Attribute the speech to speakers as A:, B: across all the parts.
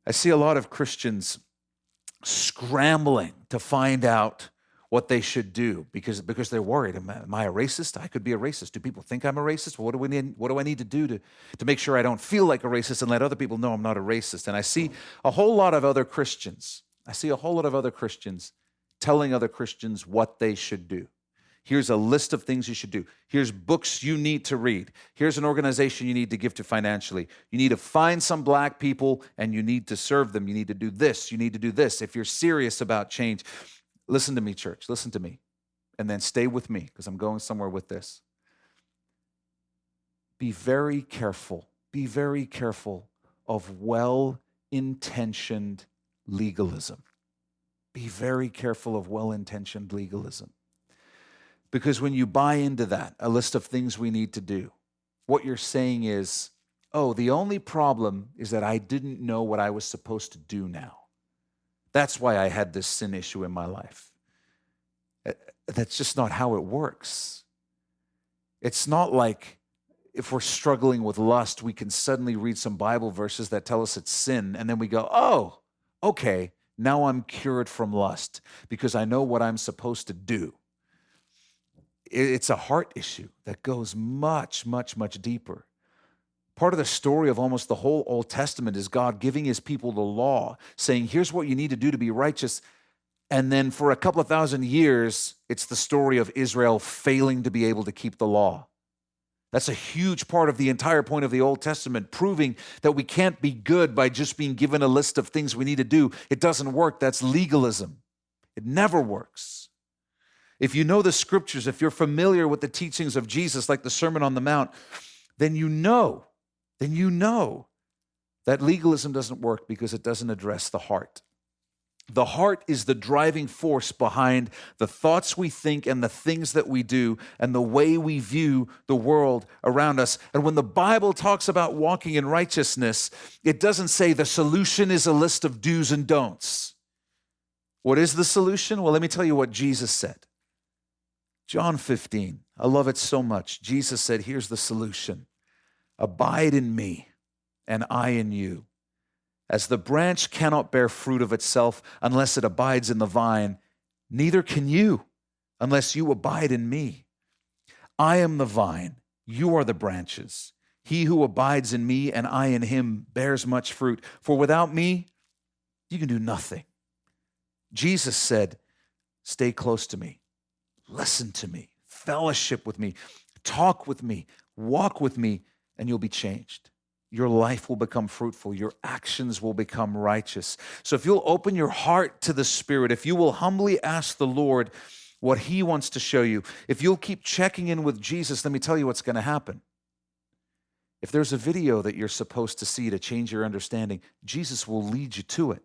A: I see a lot of Christians scrambling to find out what they should do because they're worried. Am I a racist? I could be a racist. Do people think I'm a racist? Well, what do I need to do to make sure I don't feel like a racist and let other people know I'm not a racist? And I see a whole lot of other Christians. Telling other Christians what they should do. Here's a list of things you should do. Here's books you need to read. Here's an organization you need to give to financially. You need to find some black people and you need to serve them. You need to do this. You need to do this. If you're serious about change, listen to me, church. Listen to me. And then stay with me because I'm going somewhere with this. Be very careful. Be very careful of well-intentioned legalism. Be very careful of well-intentioned legalism. Because when you buy into that, a list of things we need to do, what you're saying is, oh, the only problem is that I didn't know what I was supposed to do now. That's why I had this sin issue in my life. That's just not how it works. It's not like if we're struggling with lust, we can suddenly read some Bible verses that tell us it's sin, and then we go, oh, okay, now I'm cured from lust because I know what I'm supposed to do. It's a heart issue that goes much, much, much deeper. Part of the story of almost the whole Old Testament is God giving his people the law, saying, here's what you need to do to be righteous. And then for a couple of thousand years, it's the story of Israel failing to be able to keep the law. That's a huge part of the entire point of the Old Testament, proving that we can't be good by just being given a list of things we need to do. It doesn't work. That's legalism. It never works. If you know the scriptures, if you're familiar with the teachings of Jesus, like the Sermon on the Mount, then you know that legalism doesn't work because it doesn't address the heart. The heart is the driving force behind the thoughts we think and the things that we do and the way we view the world around us. And when the Bible talks about walking in righteousness, it doesn't say the solution is a list of do's and don'ts. What is the solution? Well, let me tell you what Jesus said. John 15, I love it so much. Jesus said, here's the solution. Abide in me and I in you. As the branch cannot bear fruit of itself unless it abides in the vine, neither can you unless you abide in me. I am the vine, you are the branches. He who abides in me and I in him bears much fruit. For without me, you can do nothing. Jesus said, stay close to me. Listen to me, fellowship with me, talk with me, walk with me, and you'll be changed. Your life will become fruitful. Your actions will become righteous. So if you'll open your heart to the Spirit, if you will humbly ask the Lord what he wants to show you, if you'll keep checking in with Jesus, let me tell you what's going to happen. If there's a video that you're supposed to see to change your understanding, Jesus will lead you to it.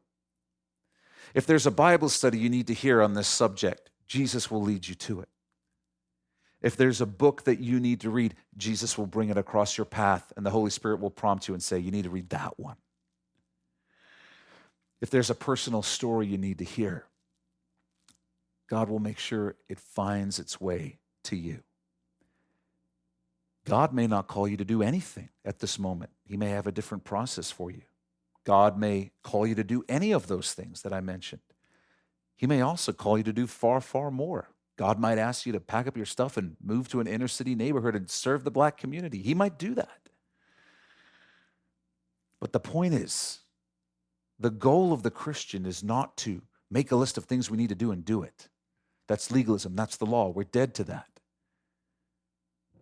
A: If there's a Bible study you need to hear on this subject, Jesus will lead you to it. If there's a book that you need to read, Jesus will bring it across your path and the Holy Spirit will prompt you and say, you need to read that one. If there's a personal story you need to hear, God will make sure it finds its way to you. God may not call you to do anything at this moment. He may have a different process for you. God may call you to do any of those things that I mentioned. He may also call you to do far, far more. God might ask you to pack up your stuff and move to an inner city neighborhood and serve the black community. He might do that. But the point is, the goal of the Christian is not to make a list of things we need to do and do it. That's legalism. That's the law. We're dead to that.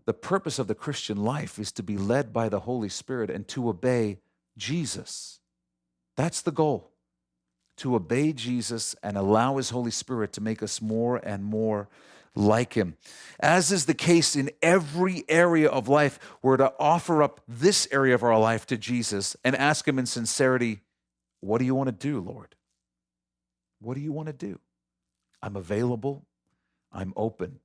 A: The purpose of the Christian life is to be led by the Holy Spirit and to obey Jesus. That's the goal. To obey Jesus and allow his Holy Spirit to make us more and more like him. As is the case in every area of life, we're to offer up this area of our life to Jesus and ask him in sincerity, what do you want to do, Lord? What do you want to do? I'm available. I'm open.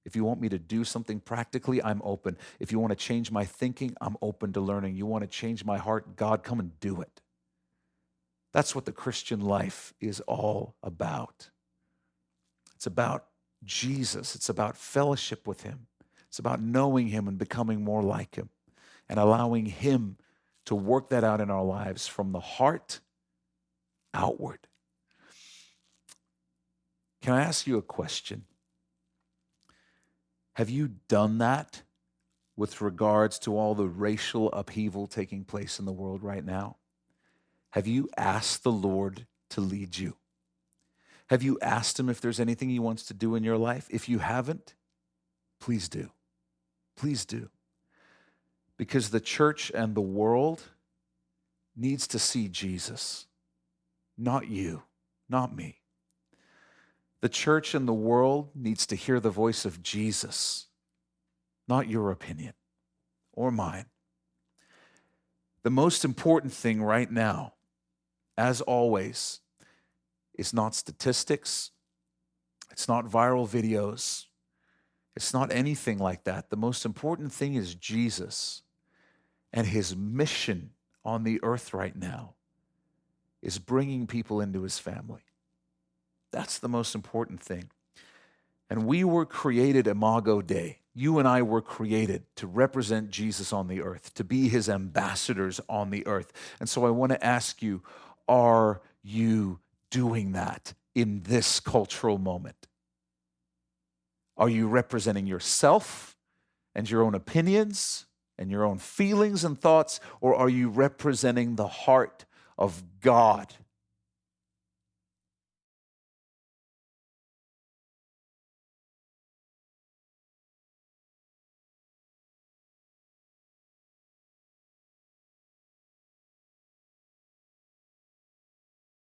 A: If you want me to do something practically, I'm open. If you want to change my thinking, I'm open to learning. You want to change my heart, God, come and do it. That's what the Christian life is all about. It's about Jesus. It's about fellowship with him. It's about knowing him and becoming more like him and allowing him to work that out in our lives from the heart outward. Can I ask you a question? Have you done that with regards to all the racial upheaval taking place in the world right now? Have you asked the Lord to lead you? Have you asked him if there's anything he wants to do in your life? If you haven't, please do. Please do. Because the church and the world needs to see Jesus, not you, not me. The church and the world needs to hear the voice of Jesus, not your opinion or mine. The most important thing right now, as always, is not statistics. It's not viral videos. It's not anything like that. The most important thing is Jesus, and his mission on the earth right now is bringing people into his family. That's the most important thing. And we were created Imago Dei. You and I were created to represent Jesus on the earth, to be his ambassadors on the earth. And so I want to ask you, are you doing that in this cultural moment? Are you representing yourself and your own opinions and your own feelings and thoughts, or are you representing the heart of God